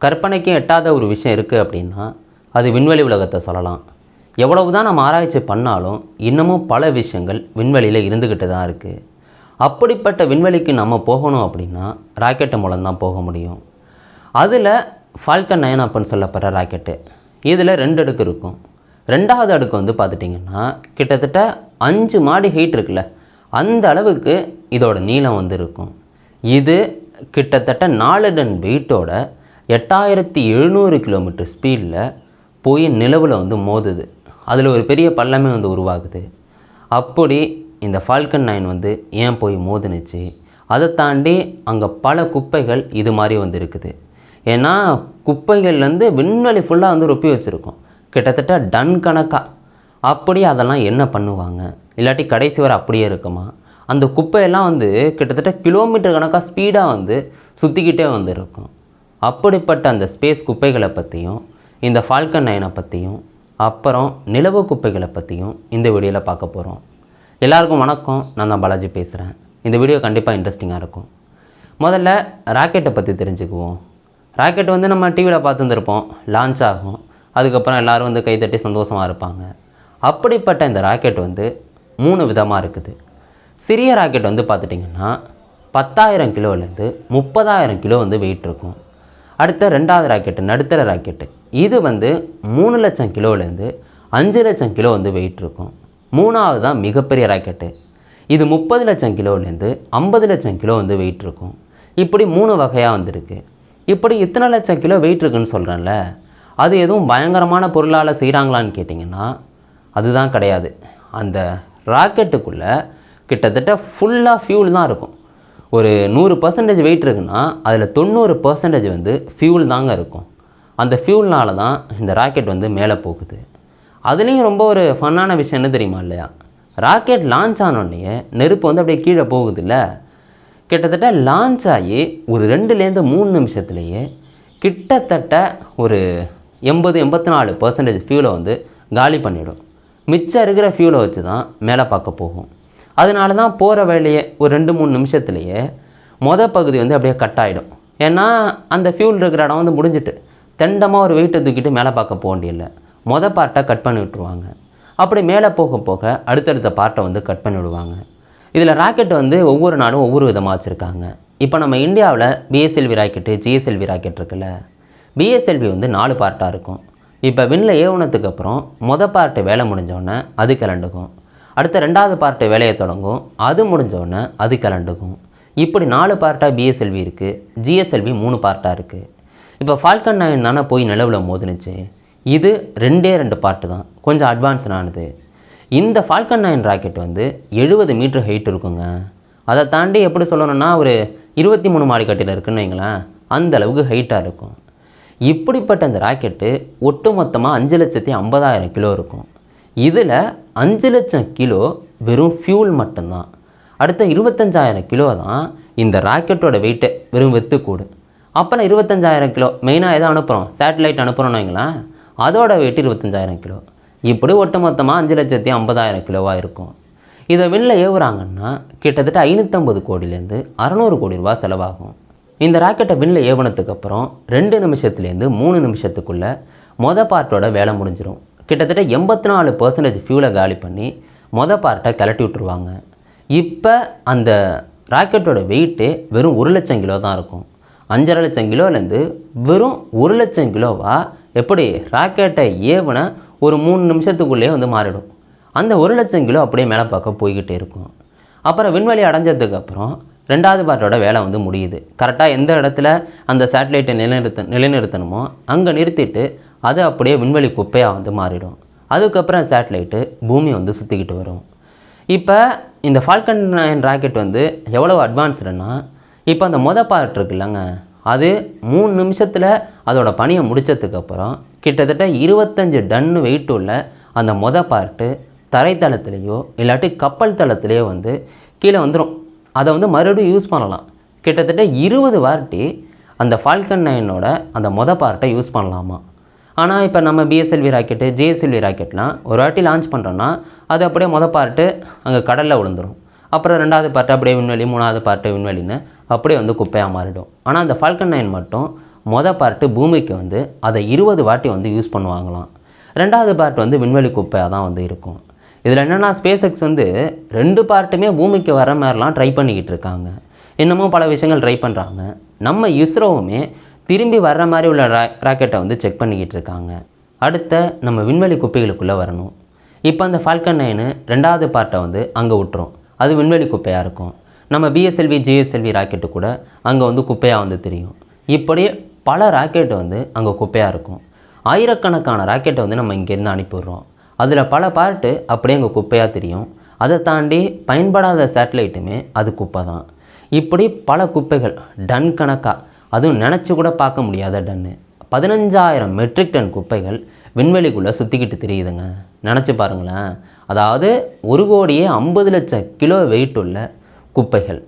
கற்பனைக்கு எட்டாத ஒரு விஷயம் இருக்குது அப்படின்னா அது விண்வெளி உலகத்தை சொல்லலாம். எவ்வளவு தான் நம்ம ஆராய்ச்சி பண்ணாலும் இன்னமும் பல விஷயங்கள் விண்வெளியில் இருந்துக்கிட்டு தான் இருக்குது. அப்படிப்பட்ட விண்வெளிக்கு நம்ம போகணும் அப்படின்னா ராக்கெட்டு மூலம்தான் போக முடியும். அதில் ஃபால்கன் 9 அப்படின்னு சொல்லப்படுற ராக்கெட்டு, இதில் 2 அடுக்கு இருக்கும். 2வது அடுக்கு வந்து பார்த்துட்டிங்கன்னா கிட்டத்தட்ட 5 மாடி ஹைட் இருக்குல்ல, அந்த அளவுக்கு இதோட நீளம் வந்து இருக்கும். இது கிட்டத்தட்ட 4 டன் வெயிட்டோட 8700 கிலோமீட்டர் ஸ்பீடில் போய் நிலவில் வந்து மோதுது. அதில் ஒரு பெரிய பள்ளமே வந்து உருவாகுது. அப்படி இந்த ஃபால்கன் 9 வந்து ஏன் போய் மோதுனுச்சு, அதை தாண்டி அங்கே பல குப்பைகள் இது மாதிரி வந்து இருக்குது. ஏன்னா குப்பைகள்லேருந்து விண்வெளி ஃபுல்லாக வந்து ரொப்பி வச்சுருக்கோம், கிட்டத்தட்ட டன் கணக்காக. அப்படி அதெல்லாம் என்ன பண்ணுவாங்க, இல்லாட்டி கடைசி வரை அப்படியே இருக்குமா? அந்த குப்பையெல்லாம் வந்து கிட்டத்தட்ட கிலோமீட்டர் கணக்காக ஸ்பீடாக வந்து சுற்றிக்கிட்டே வந்து இருக்கும். அப்படிப்பட்ட அந்த ஸ்பேஸ் குப்பைகளை பற்றியும் இந்த ஃபால்கன் 9 பற்றியும் அப்புறம் நிலவு குப்பைகளை பற்றியும் இந்த வீடியோவில் பார்க்க போகிறோம். எல்லாருக்கும் வணக்கம், நான் தான் பாலாஜி பேசுகிறேன். இந்த வீடியோ கண்டிப்பாக இன்ட்ரெஸ்டிங்காக இருக்கும். முதல்ல ராக்கெட்டை பற்றி தெரிஞ்சுக்குவோம். ராக்கெட் வந்து நம்ம டிவியில் பார்த்துருந்துருப்போம், லான்ச் ஆகும், அதுக்கப்புறம் எல்லோரும் வந்து கைத்தட்டி சந்தோஷமாக இருப்பாங்க. அப்படிப்பட்ட இந்த ராக்கெட் வந்து 3 விதமாக இருக்குது. சிறிய ராக்கெட் வந்து பார்த்துட்டிங்கன்னா 10,000 கிலோலேருந்து 30,000 கிலோ வந்து வெயிட் இருக்கும். அடுத்த 2வது ராக்கெட்டு, நடுத்தர ராக்கெட்டு, இது வந்து 3 லட்சம் கிலோலேருந்து 5 லட்சம் கிலோ வந்து வெயிட் இருக்கும். 3வது தான் மிகப்பெரிய ராக்கெட்டு, இது 30 லட்சம் கிலோலேருந்து 50 லட்சம் கிலோ வந்து வெயிட் இருக்கும். இப்படி 3 வகையாக வந்துருக்கு. இப்படி இத்தனை லட்சம் கிலோ வெயிட் இருக்குன்னு சொல்கிறேன்ல, அது எதுவும் பயங்கரமான பொருளால் செய்கிறாங்களான்னு கேட்டிங்கன்னா அதுதான் கிடையாது. அந்த ராக்கெட்டுக்குள்ளே கிட்டத்தட்ட ஃபுல்லாக ஃபியூல் தான் இருக்கும். ஒரு 100% வெயிட் இருக்குன்னா அதில் 90% வந்து ஃபியூல் தாங்க இருக்கும். அந்த ஃபியூல்னால தான் இந்த ராக்கெட் வந்து மேலே போகுது. அதுலேயும் ரொம்ப ஒரு ஃபன்னான விஷயம் என்ன தெரியுமா இல்லையா, ராக்கெட் லான்ச் ஆனோடனே நெருப்பு வந்து அப்படியே கீழே போகுது இல்லை, கிட்டத்தட்ட லான்ச் ஆகி ஒரு 2-3 நிமிஷத்துலேயே கிட்டத்தட்ட ஒரு 80-84% ஃபியூலை வந்து காலி பண்ணிவிடும். மிச்சம் இருக்கிற ஃபியூலை வச்சு தான் மேலே பார்க்க போகும். அதனால தான் போகிற வேலையே ஒரு 2-3 நிமிஷத்துலேயே பகுதி வந்து அப்படியே கட் ஆகிடும். ஏன்னா அந்த ஃபியூல் இருக்கிற இடம் வந்து முடிஞ்சிட்டு தெண்டமாக ஒரு வெயிட்டை தூக்கிட்டு மேலே பார்க்க போக வேண்டியதில்லை, பார்ட்டை கட் பண்ணி விட்டுருவாங்க. அப்படி மேலே போக போக அடுத்தடுத்த பார்ட்டை வந்து கட் பண்ணி விடுவாங்க. இதில் ராக்கெட் வந்து ஒவ்வொரு நாடும் ஒவ்வொரு விதமாக வச்சுருக்காங்க. இப்போ நம்ம இந்தியாவில் பிஎஸ்எல்வி ராக்கெட்டு, ஜிஎஸ்எல்வி ராக்கெட் இருக்குல்ல, பிஎஸ்எல்வி வந்து 4 பார்ட்டாக இருக்கும். இப்போ விண்ணில் ஏவுனதுக்கு அப்புறம் பார்ட்டு வேலை முடிஞ்சோடனே அது கிளண்டுக்கும். அடுத்த 2வது பார்ட்டு வேலையை தொடங்கும், அது முடிஞ்சோடனே அது கிளண்டுக்கும். இப்படி 4 பார்ட்டாக பிஎஸ்எல்வி இருக்குது, ஜிஎஸ்எல்வி 3 பார்ட்டாக இருக்குது. இப்போ ஃபால்கன் 9 தானே போய் நிலவில் மோதுனுச்சு, இது 2 பார்ட்டு தான், கொஞ்சம் அட்வான்ஸ்டானது. இந்த ஃபால்கன் 9 ராக்கெட் வந்து 70 மீட்டர் ஹைட் இருக்குங்க. அதை தாண்டி எப்படி சொல்லணும்னா ஒரு 23 மாடி கட்டில் இருக்குன்னு வைங்களேன், அந்த அளவுக்கு ஹைட்டாக இருக்கும். இப்படிப்பட்ட அந்த ராக்கெட்டு ஒட்டு மொத்தமாக 5,50,000 கிலோ இருக்கும். இதில் 5 லட்சம் கிலோ வெறும் ஃபியூல் மட்டும்தான். அடுத்த 25,000 கிலோ தான் இந்த ராக்கெட்டோட வெயிட்டு, வெறும் வெத்துக்கூடு. அப்புறம் 25,000 கிலோ மெயினாக எதை அனுப்புகிறோம், சேட்டலைட் அனுப்புகிறோன்னு வைங்களேன், அதோட வெயிட் 25,000 கிலோ. இப்படி ஒட்டு மொத்தமாக 5,50,000 கிலோவாக இருக்கும். இதை விண்ணில் ஏவுறாங்கன்னா கிட்டத்தட்ட 550 கோடியிலேருந்து 600 கோடி ரூபா செலவாகும். இந்த ராக்கெட்டை விண்ணில் ஏவுனதுக்கப்புறம் 2 நிமிஷத்துலேருந்து 3 நிமிஷத்துக்குள்ளே பார்ட்டோட வேலை முடிஞ்சிடும். கிட்டத்தட்ட 84% ஃபியூலை காலி பண்ணி பார்ட்டை கிளட்டி விட்டுருவாங்க. இப்போ அந்த ராக்கெட்டோட வெயிட்டே வெறும் 1 லட்சம் கிலோ தான் இருக்கும். 5.5 லட்சம் கிலோலேருந்து வெறும் 1 லட்சம் கிலோவாக எப்படி ராக்கெட்டை ஏவுன ஒரு 3 நிமிஷத்துக்குள்ளேயே வந்து மாறிடும். அந்த 1 லட்சம் கிலோ அப்படியே மேலே பார்க்க போய்கிட்டே இருக்கும். அப்புறம் விண்வெளி அடைஞ்சதுக்கப்புறம் 2வது பார்ட்டோட வேலை வந்து முடியுது. கரெக்டாக எந்த இடத்துல அந்த சேட்டலைட்டை நிலைநிறுத்தணுமோ அங்கே நிறுத்திட்டு அது அப்படியே விண்வெளி குப்பையாக வந்து மாறிடும். அதுக்கப்புறம் சேட்டலைட்டு பூமி வந்து சுற்றிக்கிட்டு வரும். இப்போ இந்த ஃபால்கன் 9 ராக்கெட் வந்து எவ்வளோ அட்வான்ஸ்டுன்னா, இப்போ அந்த பார்ட் இருக்குல்லங்க, அது 3 நிமிஷத்தில் அதோட பணியை முடித்ததுக்கப்புறம் கிட்டத்தட்ட 25 டன்னு வெயிட் உள்ள அந்த பார்ட்டு தரைத்தளத்துலேயோ இல்லாட்டி கப்பல் தளத்துலேயோ வந்து கீழே வந்துடும். அதை வந்து மறுபடியும் யூஸ் பண்ணலாம். கிட்டத்தட்ட 20 வாட்டி அந்த ஃபால்கன் 9ஓட அந்த பார்ட்டை யூஸ் பண்ணலாமா. ஆனால் இப்போ நம்ம பிஎஸ்எல்வி ராக்கெட்டு, ஜிஎஸ்எல்வி ராக்கெட்லாம் ஒரு வாட்டி லான்ச் பண்ணுறோன்னா அது அப்படியே பார்ட்டு அங்கே கடலில் விழுந்துடும். அப்புறம் 2வது பார்ட்டு அப்படியே விண்வெளி, 3வது பார்ட்டு விண்வெளின்னு அப்படியே வந்து குப்பையாக மாறிடும். ஆனால் அந்த ஃபால்கன் 9 மட்டும் பார்ட்டு பூமிக்கு வந்து அதை 20 வாட்டி வந்து யூஸ் பண்ணுவாங்களாம். 2வது பார்ட் வந்து விண்வெளி குப்பையாக தான் வந்து இருக்கும். இதில் என்னென்னா ஸ்பேஸ் எக்ஸ் வந்து 2 பார்ட்டுமே பூமிக்கு வர மாதிரிலாம் ட்ரை பண்ணிக்கிட்டு இருக்காங்க. இன்னமும் பல விஷயங்கள் ட்ரை பண்ணுறாங்க. நம்ம இஸ்ரோவுமே திரும்பி வர்ற மாதிரி உள்ள ராக்கெட்டை வந்து செக் பண்ணிக்கிட்டு இருக்காங்க. அடுத்த நம்ம விண்வெளி குப்பைகளுக்குள்ளே வரணும். இப்போ அந்த ஃபால்கன் 9 2வது பார்ட்டை வந்து அங்கே விட்டுரும். அது விண்வெளி குப்பையாக இருக்கும். நம்ம பிஎஸ்எல்வி ஜிஎஸ்எல்வி ராக்கெட்டு கூட அங்கே வந்து குப்பையாக வந்து தெரியும். இப்படி பல ராக்கெட்டு வந்து அங்கே குப்பையாக இருக்கும். ஆயிரக்கணக்கான ராக்கெட்டை வந்து நம்ம இங்கேருந்து அனுப்பிடுறோம். அதில் பல பார்ட்டு அப்படியே அங்கே குப்பையாக தெரியும். அதை தாண்டி பயன்படாத சேட்டலைட்டுமே அது குப்பை தான். இப்படி பல குப்பைகள் டன் கணக்காக, அதுவும் நினச்சி கூட பார்க்க முடியாத டன்னு, 15,000 மெட்ரிக் டன் குப்பைகள் விண்வெளிக்குள்ளே சுற்றிக்கிட்டு தெரியுதுங்க. நினச்சி பாருங்களேன். அதாவது 1,50,00,000 கிலோ வெயிட் உள்ள குப்பைகள்.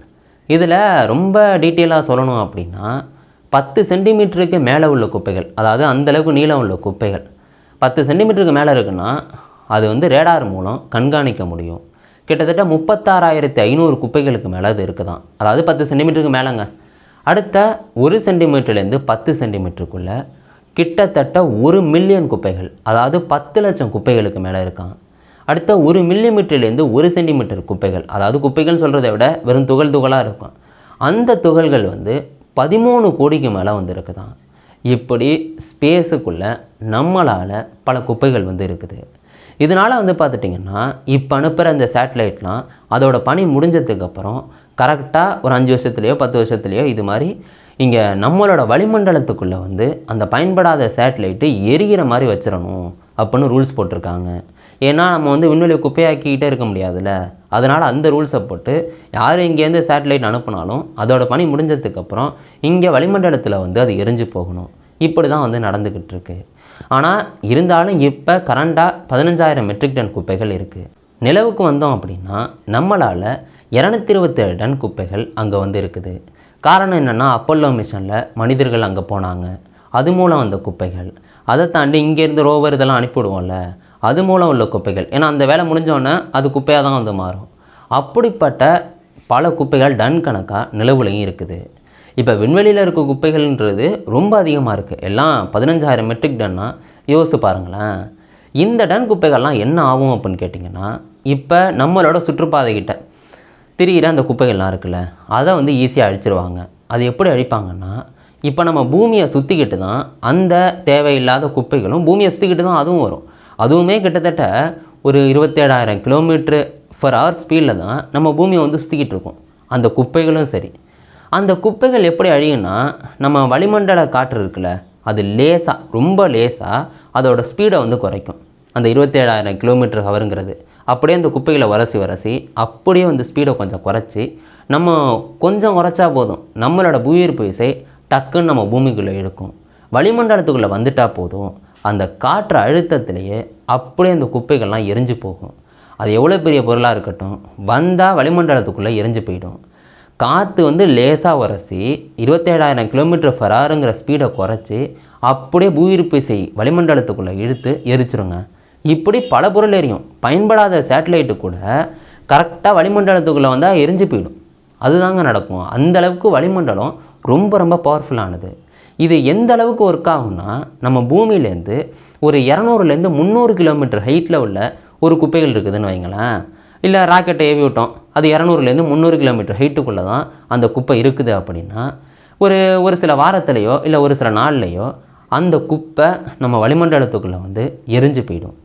இதில் ரொம்ப டீட்டெயிலாக சொல்லணும் அப்படின்னா 10 சென்டிமீட்டருக்கு மேலே உள்ள குப்பைகள், அதாவது அந்தளவுக்கு நீளம் உள்ள குப்பைகள் 10 சென்டிமீட்டருக்கு மேலே இருக்குன்னா அது வந்து ரேடார் மூலம் கண்காணிக்க முடியும். கிட்டத்தட்ட 36,500 குப்பைகளுக்கு மேலே அது இருக்குதான். அதாவது 10 சென்டிமீட்டருக்கு மேலேங்க. அடுத்த 1 சென்டிமீட்டர்லேருந்து 10 சென்டிமீட்டருக்குள்ளே கிட்டத்தட்ட 1 மில்லியன் குப்பைகள், அதாவது 10 லட்சம் குப்பைகளுக்கு மேலே இருக்கான். அடுத்த 1 மில்லிமீட்டர்லேருந்து 1 சென்டிமீட்டர் குப்பைகள், அதாவது குப்பைகள் சொல்கிறத விட வெறும் துகளாக இருக்கும். அந்த துகள்கள் வந்து 13 கோடிக்கு மேலே வந்து இருக்குதான். இப்படி ஸ்பேஸுக்குள்ளே நம்மளால் பல குப்பைகள் வந்து இருக்குது. இதனால் வந்து பார்த்துட்டிங்கன்னா இப்போ அனுப்புகிற இந்த சேட்டலைட்லாம் அதோட பணி முடிஞ்சதுக்கப்புறம் கரெக்டாக ஒரு 5 வருஷத்துலேயோ 10 வருஷத்துலேயோ இது மாதிரி இங்கே நம்மளோட வளிமண்டலத்துக்குள்ளே வந்து அந்த பயன்படாத சேட்டலைட்டு எரிகிற மாதிரி வச்சிடணும் அப்படின்னு ரூல்ஸ் போட்டிருக்காங்க. ஏன்னா நம்ம வந்து விண்வெளி குப்பையாக்கிக்கிட்டே இருக்க முடியாதுல்ல. அதனால் அந்த ரூல்ஸை போட்டு யார் இங்கேருந்து சேட்டலைட் அனுப்புனாலும் அதோட பணி முடிஞ்சதுக்கப்புறம் இங்கே வளிமண்டலத்தில் வந்து அது எரிஞ்சு போகணும். இப்படி தான் வந்து நடந்துக்கிட்டு இருக்கு. ஆனால் இருந்தாலும் இப்போ கரண்டாக 15,000 மெட்ரிக் டன் குப்பைகள் இருக்குது. நிலவுக்கு வந்தோம் அப்படின்னா நம்மளால் 227 டன் குப்பைகள் அங்கே வந்து இருக்குது. காரணம் என்னென்னா அப்போலோ மிஷனில் மனிதர்கள் அங்கே போனாங்க, அது மூலம் வந்த குப்பைகள். அதை தாண்டி இங்கேருந்து ரோவர் இதெல்லாம் அனுப்பிவிடுவோம்ல, அது மூலம் உள்ள குப்பைகள். ஏன்னா அந்த வேலை முடிஞ்சோடனே அது குப்பையாக தான் வந்து மாறும். அப்படிப்பட்ட பல குப்பைகள் டன் கணக்காக நிலவுலையும் இருக்குது. இப்போ விண்வெளியில் இருக்க குப்பைகள்ன்றது ரொம்ப அதிகமாக இருக்குது. எல்லாம் 15,000 மெட்ரிக் டன்னா யோசிச்சு பாருங்களேன். இந்த டன் குப்பைகள்லாம் என்ன ஆகும் அப்படின்னு கேட்டிங்கன்னா, இப்போ நம்மளோட சுற்றுப்பாதைக்கிட்ட திரியிற அந்த குப்பைகள்லாம் இருக்குல்ல, அதை வந்து ஈஸியாக அழிச்சிருவாங்க. அது எப்படி அழிப்பாங்கன்னா, இப்போ நம்ம பூமியை சுற்றிக்கிட்டு தான் அந்த தேவையில்லாத குப்பைகளும் பூமியை சுற்றிக்கிட்டு தான் அதுவும் வரும். அதுவுமே கிட்டத்தட்ட ஒரு 27,000 km/h ஸ்பீடில் தான் நம்ம பூமியை வந்து சுற்றிக்கிட்டு இருக்கோம். அந்த குப்பைகளும் சரி. அந்த குப்பைகள் எப்படி அழியும்னா, நம்ம வளிமண்டல காற்று இருக்குல்ல, அது லேசாக, ரொம்ப லேசாக அதோட ஸ்பீடை வந்து குறைக்கும். அந்த 27,000 km/hங்கிறது அப்படியே அந்த குப்பைகளை வரசி அப்படியே வந்து ஸ்பீடை கொஞ்சம் குறைச்சி, நம்ம கொஞ்சம் குறைச்சா போதும், நம்மளோட புவியீர்ப்பு விசை டக்குன்னு நம்ம பூமிக்குள்ளே இழுக்கும். வளிமண்டலத்துக்குள்ளே வந்துட்டால் போதும், அந்த காற்று அழுத்தத்திலேயே அப்படியே அந்த குப்பைகள்லாம் எரிஞ்சு போகும். அது எவ்வளோ பெரிய பொருளாக இருக்கட்டும், வந்தால் வளிமண்டலத்துக்குள்ளே எரிஞ்சு போயிடும். காற்று வந்து லேசாக உரசி 27,000 km/hங்கிற ஸ்பீடை குறைச்சி அப்படியே புவியீர்ப்பு விசை வளிமண்டலத்துக்குள்ளே இழுத்து எரிச்சிருங்க. இப்படி பல பொருள் எரியும். பயன்படாத சேட்டலைட்டு கூட கரெக்டாக வளிமண்டலத்துக்குள்ளே வந்தால் எரிஞ்சு போயிடும். அதுதாங்க நடக்கும். அந்தளவுக்கு வளிமண்டலம் ரொம்ப ரொம்ப பவர்ஃபுல்லானது. இது எந்த அளவுக்கு ஒர்க் ஆகும்னா, நம்ம பூமியிலேருந்து ஒரு 200லேருந்து 300 கிலோமீட்டர் ஹைட்டில் உள்ள ஒரு குப்பைகள் இருக்குதுன்னு வைங்களேன். இல்லை ராக்கெட்டை ஏவி விட்டோம், அது 200லேருந்து 300 கிலோமீட்டர் ஹைட்டுக்குள்ளே தான் அந்த குப்பை இருக்குது அப்படின்னா, ஒரு சில வாரத்துலேயோ இல்லை ஒரு சில நாள்லேயோ அந்த குப்பை நம்ம வளிமண்டலத்துக்குள்ளே வந்து எரிஞ்சு போயிடும்.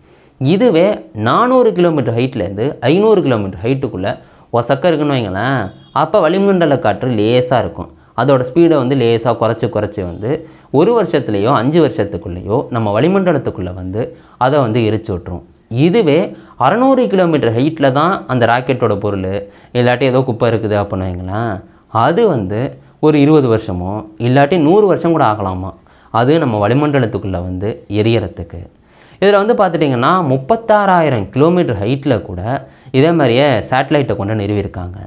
இதுவே 400 கிலோமீட்டர் ஹைட்லேருந்து 500 கிலோமீட்டர் ஹைட்டுக்குள்ளே ஒசக்க இருக்குன்னு வைங்களேன். அப்போ வளிமண்டல காற்று லேசாக இருக்கும். அதோட ஸ்பீடை வந்து லேசாக குறைச்சி வந்து 1 வருஷத்துலேயோ 5 வருஷத்துக்குள்ளேயோ நம்ம வளிமண்டலத்துக்குள்ளே வந்து அதை வந்து எரிச்சு விட்டுரும். இதுவே 600 கிலோமீட்டர் ஹைட்டில் தான் அந்த ராக்கெட்டோட பொருள் இல்லாட்டி ஏதோ குப்பை இருக்குது அப்படின்னு வைங்களேன். அது வந்து ஒரு 20 வருஷமோ இல்லாட்டி 100 வருஷம் கூட ஆகலாமா அது நம்ம வளிமண்டலத்துக்குள்ளே வந்து எரியறதுக்கு. இதில் வந்து பார்த்துட்டிங்கன்னா 36,000 கிலோமீட்டர் ஹைட்டில் கூட இதே மாதிரியே சேட்டலைட்டை கொண்டு நிறுவியிருக்காங்க.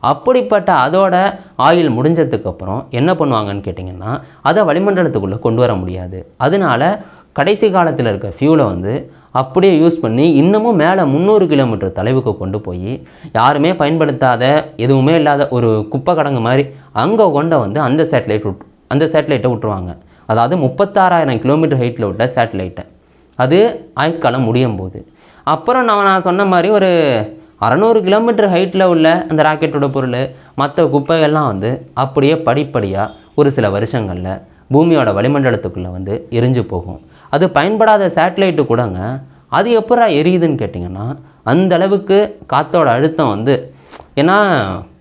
அப்படிப்பட்ட அதோட ஆயில் முடிஞ்சதுக்கப்புறம் என்ன பண்ணுவாங்கன்னு கேட்டிங்கன்னா, அதை வளிமண்டலத்துக்குள்ளே கொண்டு வர முடியாது. அதனால கடைசி காலத்தில் இருக்க ஃபியூலை வந்து அப்படியே யூஸ் பண்ணி இன்னமும் மேலே 300 கிலோமீட்டர் தொலைவுக்கு கொண்டு போய் யாருமே பயன்படுத்தாத எதுவுமே இல்லாத ஒரு குப்பை கடங்கு மாதிரி அங்கே கொண்டு வந்து அந்த சேட்டலைட்டை விட்டுருவாங்க. அதாவது 36,000 கிலோமீட்டர் ஹைட்டில் உள்ள சேட்டலைட்டை. அது ஆயுட்காலம் முடியும் போது அப்புறம் நான் சொன்ன மாதிரி ஒரு 600 கிலோமீட்டர் ஹைட்டில் உள்ள அந்த ராக்கெட்டோட பொருள் மற்ற குப்பைகள்லாம் வந்து அப்படியே படிப்படியாக ஒரு சில வருஷங்களில் பூமியோட வளிமண்டலத்துக்குள்ளே வந்து எரிஞ்சு போகும். அது பயன்படாத சேட்டலைட்டு கூடங்க அது எப்படா எரியுதுன்னு கேட்டிங்கன்னா, அந்த அளவுக்கு காற்றோட அழுத்தம் வந்து, ஏன்னா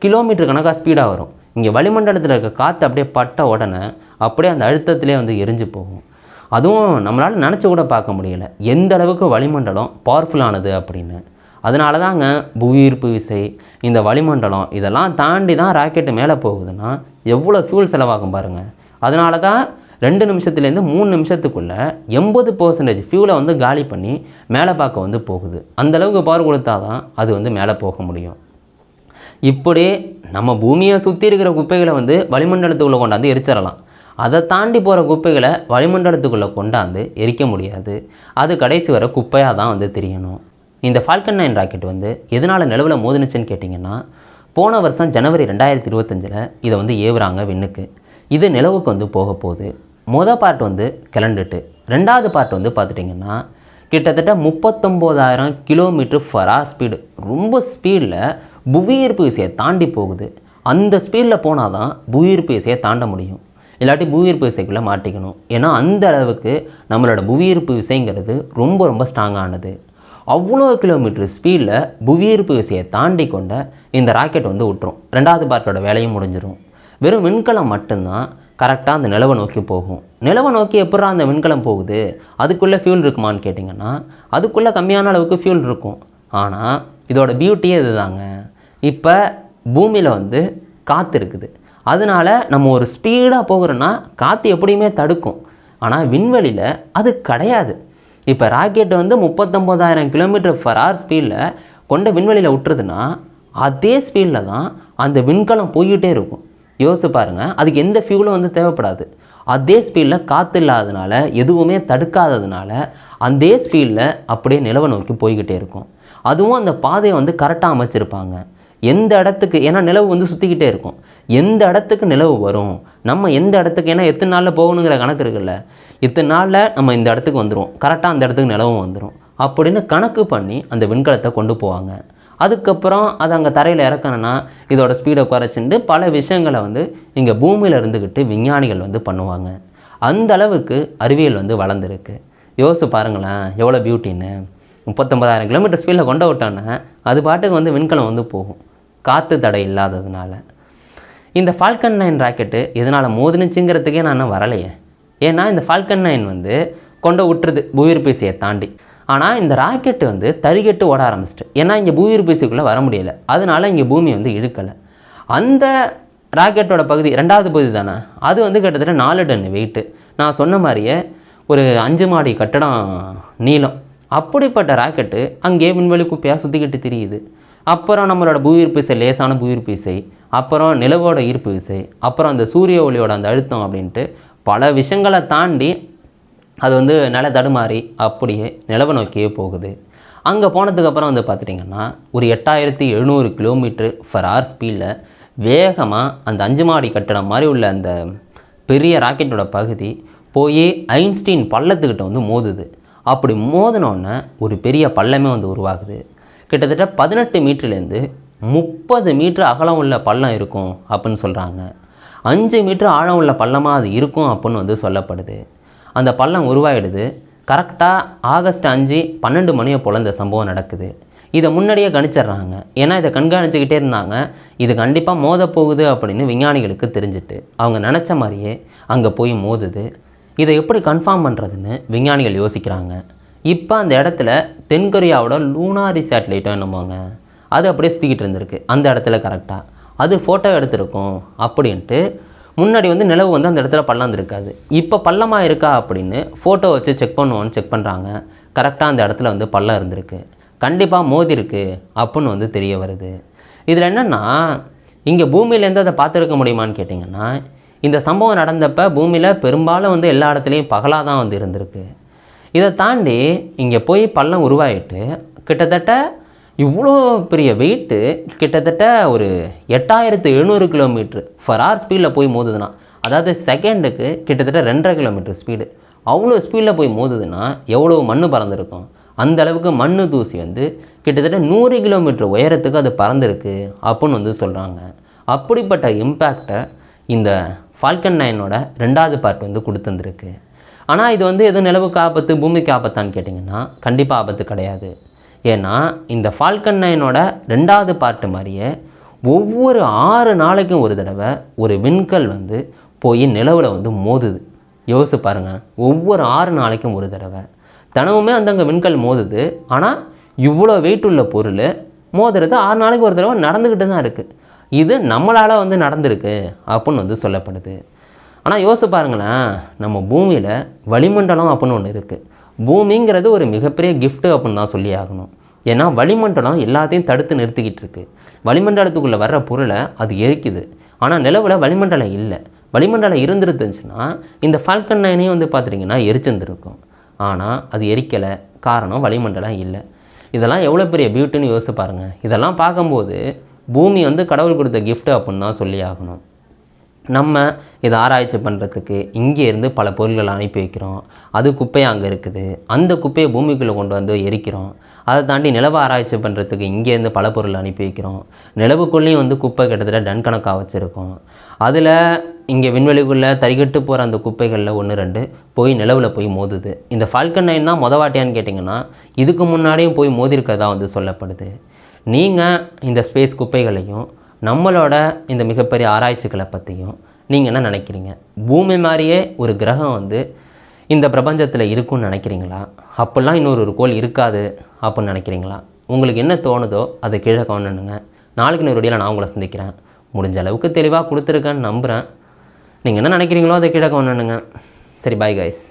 கிலோமீட்டர் கணக்காக ஸ்பீடாக வரும். இங்கே வளிமண்டலத்தில் இருக்க காற்று அப்படியே பட்ட உடனே அப்படியே அந்த அழுத்தத்திலே வந்து எரிஞ்சு போகும். அதுவும் நம்மளால் நினச்சி கூட பார்க்க முடியல எந்த அளவுக்கு வளிமண்டலம் பவர்ஃபுல்லானது அப்படின்னு. அதனால தாங்க புவியீர்ப்பு விசை, இந்த வளிமண்டலம் இதெல்லாம் தாண்டி தான் ராக்கெட்டு மேலே போகுதுன்னா எவ்வளோ ஃபியூல் செலவாகும் பாருங்கள். அதனால தான் 2 நிமிஷத்துலேருந்து 3 நிமிஷத்துக்குள்ளே 80% ஃபியூலை வந்து காலி பண்ணி மேலே பார்க்க வந்து போகுது. அந்தளவுக்கு பவர் கொடுத்தா தான் அது வந்து மேலே போக முடியும். இப்படி நம்ம பூமியை சுற்றி இருக்கிற குப்பைகளை வந்து வளிமண்டலத்துக்குள்ளே கொண்டாந்து எரிச்சிடலாம். அதை தாண்டி போகிற குப்பைகளை வளிமண்டலத்துக்குள்ளே கொண்டாந்து எரிக்க முடியாது. அது கடைசி வரை குப்பையாக தான் வந்து தெரியணும். இந்த ஃபால்கன் 9 ராக்கெட் வந்து எதனால் நிலவில் மோதினுச்சுன்னு கேட்டிங்கன்னா, போன வருஷம் ஜனவரி 2025 இதை வந்து ஏவுறாங்க விண்ணுக்கு. இது நிலவுக்கு வந்து போக போகுது. மொதல் பார்ட் வந்து கிளண்டுட்டு, 2வது பார்ட் வந்து பார்த்துட்டிங்கன்னா கிட்டத்தட்ட 39,000 km/h ஸ்பீடு, ரொம்ப ஸ்பீடில் புவியீர்ப்பு விசையை தாண்டி போகுது. அந்த ஸ்பீடில் போனால் தான் புவியீர்ப்பு விசையை தாண்ட முடியும், இல்லாட்டி புவியீர்ப்பு விசைக்குள்ளே மாட்டிக்கணும். ஏன்னா அந்த அளவுக்கு நம்மளோட புவியீர்ப்பு விசைங்கிறது ரொம்ப ரொம்ப ஸ்ட்ராங்கானது. அவ்வளோ கிலோமீட்டர் ஸ்பீடில் புவியீர்ப்பு விசையை தாண்டி கொண்ட இந்த ராக்கெட் வந்து விட்டுரும். 2வது பார்ட்டோட வேலையும் முடிஞ்சிடும். வெறும் விண்கலம் மட்டும்தான் கரெக்டாக அந்த நிலவை நோக்கி போகும். நிலவை நோக்கி எப்படா அந்த விண்கலம் போகுது, அதுக்குள்ளே ஃபியூல் இருக்குமான்னு கேட்டிங்கன்னா, அதுக்குள்ளே கம்மியான அளவுக்கு ஃபியூல் இருக்கும். ஆனால் இதோட பியூட்டியே இது தாங்க. இப்போ பூமியில் வந்து காற்று இருக்குது. அதனால் நம்ம ஒரு ஸ்பீடாக போகிறோன்னா காற்று எப்படியுமே தடுக்கும். ஆனால் விண்வெளியில் அது கிடையாது. இப்போ ராக்கெட் வந்து 39,000 km/h ஸ்பீடில் கொண்ட விண்வெளியில் விட்டுறதுன்னா அதே ஸ்பீடில் தான் அந்த விண்கலம் போய்கிட்டே இருக்கும். யோசிச்சு பாருங்கள், அதுக்கு எந்த ஃபியூலும் வந்து தேவைப்படாது. அதே ஸ்பீடில் காற்று இல்லாததுனால, எதுவுமே தடுக்காததுனால அதே ஸ்பீடில் அப்படியே நிலவை நோக்கி போய்கிட்டே இருக்கும். அதுவும் அந்த பாதையை வந்து கரெக்டாக அமைச்சிருப்பாங்க. எந்த இடத்துக்கு, ஏன்னா நிலவு வந்து சுற்றிக்கிட்டே இருக்கும், எந்த இடத்துக்கு நிலவு வரும், நம்ம எந்த இடத்துக்கு, ஏன்னா எத்தனை நாளில் போகணுங்கிற கணக்கு இருக்குல்ல, இத்தனை நாளில் நம்ம இந்த இடத்துக்கு வந்துடும், கரெக்டாக அந்த இடத்துக்கு நிலவும் வந்துடும் அப்படின்னு கணக்கு பண்ணி அந்த விண்கலத்தை கொண்டு போவாங்க. அதுக்கப்புறம் அது அங்கே தரையில் இறக்கணுன்னா இதோட ஸ்பீடை குறைச்சிட்டு பல விஷயங்களை வந்து இங்கே பூமியில் இருந்துக்கிட்டு விஞ்ஞானிகள் வந்து பண்ணுவாங்க. அந்த அளவுக்கு அறிவியல் வந்து வளர்ந்துருக்கு. யோசிச்சு பாருங்களேன் எவ்வளோ பியூட்டின்னு. 39,000 km ஸ்பீடில் கொண்டு விட்டோன்னே அது பாட்டுக்கு வந்து விண்கலம் வந்து போகும், காற்று தடை இல்லாததுனால. இந்த ஃபால்கன் 9 ராக்கெட்டு எதனால் மோதினுச்சுங்கிறதுக்கே நான் இன்னும் வரலையே. ஏன்னா இந்த ஃபால்கன் 9 வந்து கொண்டு விட்டுருது புவியீர்ப்பு விசையை தாண்டி. ஆனால் இந்த ராக்கெட்டு வந்து தறிகெட்டு ஓட ஆரம்பிச்சிட்டு, ஏன்னா இங்கே புவியீர்ப்பு விசைக்குள்ளே வர முடியலை, அதனால் இங்கே பூமி வந்து இழுக்கலை. அந்த ராக்கெட்டோட பகுதி 2வது பகுதி தானே, அது வந்து கிட்டத்தட்ட 4 டன் வெயிட்டு. நான் சொன்ன மாதிரியே ஒரு 5 மாடி கட்டடம் நீளம். அப்படிப்பட்ட ராக்கெட்டு அங்கேயே விண்வெளி குப்பையாக சுற்றிக்கிட்டு திரியுது. அப்புறம் நம்மளோட புவியீர்ப்பு விசை, லேசான புவியீர்ப்பு விசை, அப்புறம் நிலவோட ஈர்ப்பு விசை, அப்புறம் அந்த சூரிய ஒளியோட அந்த அழுத்தம் அப்படின்ட்டு பல விஷயங்களை தாண்டி அது வந்து நில தடுமாறி அப்படியே நிலவை நோக்கியே போகுது. அங்கே போனதுக்கப்புறம் வந்து பார்த்துட்டிங்கன்னா ஒரு 8,700 km/h ஸ்பீடில் வேகமாக அந்த 5 மாடி கட்டடம் மாதிரி உள்ள அந்த பெரிய ராக்கெட்டோட பகுதி போய் ஐன்ஸ்டீன் பள்ளத்துக்கிட்ட வந்து மோதுது. அப்படி மோதினோடனே ஒரு பெரிய பள்ளமே வந்து உருவாகுது. கிட்டத்தட்ட 18 மீட்டர்லேருந்து 30 மீட்டர் அகலம் உள்ள பள்ளம் இருக்கும் அப்படின்னு சொல்கிறாங்க. 5 மீட்டர் ஆழம் உள்ள பள்ளமாக அது இருக்கும் அப்படின்னு வந்து சொல்லப்படுது. அந்த பள்ளம் உருவாயிடுது. கரெக்டாக ஆகஸ்ட் 5 12 மணியை போல் இந்த சம்பவம் நடக்குது. இதை முன்னாடியே கணிச்சிட்றாங்க. ஏன்னா இதை கண்காணிச்சுக்கிட்டே இருந்தாங்க. இது கண்டிப்பாக மோத போகுது அப்படின்னு விஞ்ஞானிகளுக்கு தெரிஞ்சுட்டு அவங்க நினச்ச மாதிரியே அங்கே போய் மோதுது. இதை எப்படி கன்ஃபார்ம் பண்ணுறதுன்னு விஞ்ஞானிகள் யோசிக்கிறாங்க. இப்போ அந்த இடத்துல தென்கொரியாவோட லூனாரி சேட்டலைட்டும் என்னமோங்க, அது அப்படியே சுற்றிக்கிட்டு இருந்திருக்கு அந்த இடத்துல. கரெக்டாக அது ஃபோட்டோ எடுத்திருக்கும் அப்படின்ட்டு முன்னாடி வந்து நிலவு வந்து அந்த இடத்துல பள்ளம் இருக்காது, இப்போ பள்ளமாக இருக்கா அப்படின்னு ஃபோட்டோ வச்சு செக் பண்ணுவோன்னு செக் பண்ணுறாங்க. கரெக்டாக அந்த இடத்துல வந்து பள்ளம் இருந்திருக்கு, கண்டிப்பாக மோதி இருக்கு அப்படின்னு வந்து தெரிய வருது. இதில் என்னென்னா, இங்கே பூமியிலேருந்து அதை பார்த்துருக்க முடியுமான்னு கேட்டிங்கன்னா, இந்த சம்பவம் நடந்தப்போ பூமியில் பெரும்பாலும் வந்து எல்லா இடத்துலையும் பகலாக தான் வந்து இருந்திருக்கு. இதை தாண்டி இங்கே போய் பள்ளம் உருவாகிட்டு கிட்டத்தட்ட இவ்வளோ பெரிய வெயிட்டு, கிட்டத்தட்ட ஒரு 8,700 km/h ஸ்பீடில் போய் மோதுதுன்னா அதாவது செகண்டுக்கு கிட்டத்தட்ட 2.5 கிலோமீட்டர் ஸ்பீடு. அவ்வளோ ஸ்பீடில் போய் மோதுதுன்னா எவ்வளோ மண் பறந்துருக்கும். அந்த அளவுக்கு மண் தூசி வந்து கிட்டத்தட்ட 100 கிலோமீட்டர் உயரத்துக்கு அது பறந்துருக்கு அப்படின்னு வந்து சொல்கிறாங்க. அப்படிப்பட்ட இம்பேக்டை இந்த ஃபால்கன் 9ஓட 2வது பார்ட் வந்து கொடுத்துருந்துருக்கு. ஆனால் இது வந்து எதுவும் நிலவுக்கு ஆபத்து பூமிக்கு ஆபத்தான்னு கேட்டிங்கன்னா கண்டிப்பாக ஆபத்து கிடையாது. ஏன்னா இந்த ஃபால்கன் 9ஓட 2வது பார்ட்டு மாதிரியே ஒவ்வொரு 6 நாளைக்கும் ஒரு தடவை ஒரு விண்கல் வந்து போய் நிலவில் வந்து மோதுது. யோசிச்சு பாருங்கள், ஒவ்வொரு 6 நாளைக்கும் ஒரு தடவை தினமுமே அங்கே விண்கல் மோதுது. ஆனால் இவ்வளோ வெயிட் உள்ள பொருள் மோதுறது 6 நாளைக்கு ஒரு தடவை நடந்துக்கிட்டு தான் இருக்குது. இது நம்மளால் வந்து நடந்திருக்கு அப்படின்னு வந்து சொல்லப்படுது. ஆனால் யோசிச்சு பாருங்களேன், நம்ம பூமியில் வளிமண்டலம் அப்படின்னு ஒன்று இருக்குது. பூமிங்கிறது ஒரு மிகப்பெரிய கிஃப்ட்டு அப்படின்னு தான் சொல்லி ஆகணும். ஏன்னா வளிமண்டலம் எல்லாத்தையும் தடுத்து நிறுத்திக்கிட்டு இருக்குது. வளிமண்டலத்துக்குள்ளே வர்ற பொருளை அது எரிக்குது. ஆனால் நிலவில் வளிமண்டலம் இல்லை. வளிமண்டலம் இருந்துருந்துச்சுன்னா இந்த ஃபால்கன் 9ஐயும் வந்து பார்த்துட்டிங்கன்னா எரிச்சிருந்துருக்கும். ஆனால் அது எரிக்கலை, காரணம் வளிமண்டலம் இல்லை. இதெல்லாம் எவ்வளோ பெரிய பியூட்டின்னு யோசிச்சு பாருங்கள். இதெல்லாம் பார்க்கும்போது பூமி வந்து கடவுள் கொடுத்த கிஃப்ட்டு அப்படின்னு தான் சொல்லி ஆகணும். நம்ம இதை ஆராய்ச்சி பண்ணுறதுக்கு இங்கேருந்து பல பொருள்களை அனுப்பி வைக்கிறோம். அது குப்பையாக அங்கே இருக்குது. அந்த குப்பையை பூமிக்குள்ளே கொண்டு வந்து எரிக்கிறோம். அதை தாண்டி நிலவை ஆராய்ச்சி பண்ணுறதுக்கு இங்கேருந்து பல பொருள் அனுப்பி வைக்கிறோம். நிலவுக்குள்ளேயும் வந்து குப்பை கிட்டத்தட்ட டன் கணக்காக வச்சுருக்கோம். அதில் இங்கே விண்வெளிக்குள்ளே தறிகட்டு போகிற அந்த குப்பைகளில் 1-2 போய் நிலவில் போய் மோதுது. இந்த ஃபால்கன் 9 தான் வாட்டியான்னு கேட்டிங்கன்னா இதுக்கு முன்னாடியும் போய் மோதிருக்கிறதா வந்து சொல்லப்படுது. நீங்கள் இந்த ஸ்பேஸ் குப்பைகளையும் நம்மளோட இந்த மிகப்பெரிய ஆராய்ச்சிகளை பற்றியும் நீங்கள் என்ன நினைக்கிறீங்க? பூமி மாதிரியே ஒரு கிரகம் வந்து இந்த பிரபஞ்சத்தில் இருக்குன்னு நினைக்கிறீங்களா? அப்படிலாம் இன்னொரு கோள் இருக்காது அப்படின்னு நினைக்கிறீங்களா? உங்களுக்கு என்ன தோணுதோ அதை கீழே கமெண்ட் பண்ணுங்க. நாளைக்கு இன்னொரு வீடியோவில் நான் உங்களை சந்திக்கிறேன். முடிஞ்ச அளவுக்கு தெளிவாக கொடுத்துருக்கேன்னு நம்புகிறேன். நீங்கள் என்ன நினைக்கிறீங்களோ அதை கீழே கமெண்ட் பண்ணுங்க. சரி, பாய் கைஸ்.